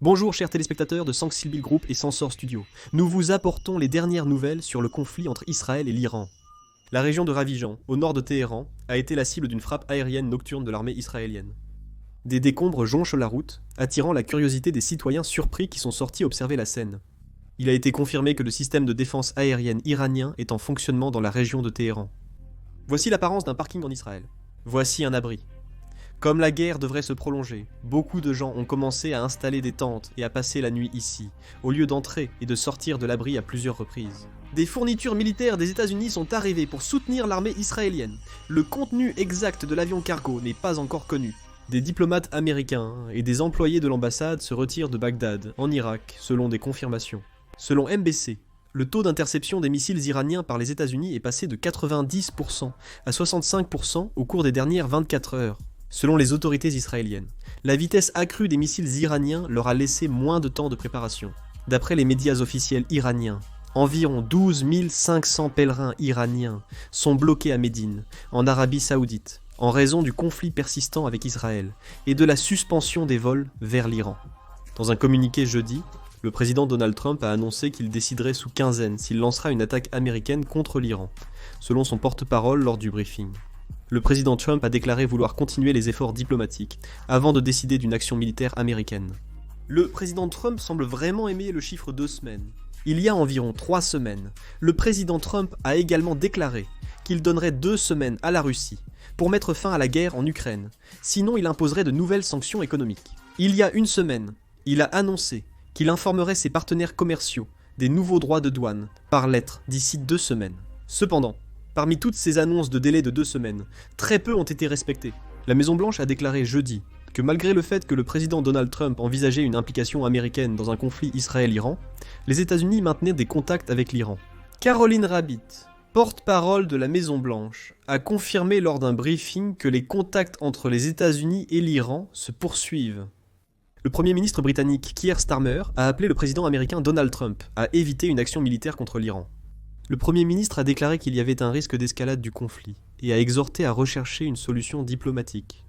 Bonjour chers téléspectateurs de Sancsilbil Group et Sensor Studio. Nous vous apportons les dernières nouvelles sur le conflit entre Israël et l'Iran. La région de Ravijan, au nord de Téhéran, a été la cible d'une frappe aérienne nocturne de l'armée israélienne. Des décombres jonchent la route, attirant la curiosité des citoyens surpris qui sont sortis observer la scène. Il a été confirmé que le système de défense aérienne iranien est en fonctionnement dans la région de Téhéran. Voici l'apparence d'un parking en Israël. Voici un abri. Comme la guerre devrait se prolonger, beaucoup de gens ont commencé à installer des tentes et à passer la nuit ici, au lieu d'entrer et de sortir de l'abri à plusieurs reprises. Des fournitures militaires des États-Unis sont arrivées pour soutenir l'armée israélienne. Le contenu exact de l'avion cargo n'est pas encore connu. Des diplomates américains et des employés de l'ambassade se retirent de Bagdad, en Irak, selon des confirmations. Selon MBC, le taux d'interception des missiles iraniens par les États-Unis est passé de 90% à 65% au cours des dernières 24 heures. Selon les autorités israéliennes, la vitesse accrue des missiles iraniens leur a laissé moins de temps de préparation. D'après les médias officiels iraniens, environ 12 500 pèlerins iraniens sont bloqués à Médine, en Arabie Saoudite, en raison du conflit persistant avec Israël et de la suspension des vols vers l'Iran. Dans un communiqué jeudi, le président Donald Trump a annoncé qu'il déciderait sous quinzaine s'il lancera une attaque américaine contre l'Iran, selon son porte-parole lors du briefing. Le président Trump a déclaré vouloir continuer les efforts diplomatiques avant de décider d'une action militaire américaine. Le président Trump semble vraiment aimer le chiffre 2 semaines. Il y a environ 3 semaines, le président Trump a également déclaré qu'il donnerait 2 semaines à la Russie pour mettre fin à la guerre en Ukraine, sinon il imposerait de nouvelles sanctions économiques. Il y a 1 semaine, il a annoncé qu'il informerait ses partenaires commerciaux des nouveaux droits de douane par lettre d'ici 2 semaines. Cependant, parmi toutes ces annonces de délai de 2 semaines, très peu ont été respectées. La Maison-Blanche a déclaré jeudi que malgré le fait que le président Donald Trump envisageait une implication américaine dans un conflit Israël-Iran, les États-Unis maintenaient des contacts avec l'Iran. Caroline Rabbit, porte-parole de la Maison-Blanche, a confirmé lors d'un briefing que les contacts entre les États-Unis et l'Iran se poursuivent. Le Premier ministre britannique Keir Starmer a appelé le président américain Donald Trump à éviter une action militaire contre l'Iran. Le Premier ministre a déclaré qu'il y avait un risque d'escalade du conflit et a exhorté à rechercher une solution diplomatique.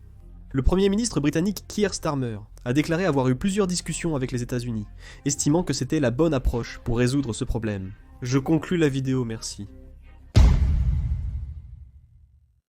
Le Premier ministre britannique Keir Starmer a déclaré avoir eu plusieurs discussions avec les États-Unis, estimant que c'était la bonne approche pour résoudre ce problème. Je conclus la vidéo, merci.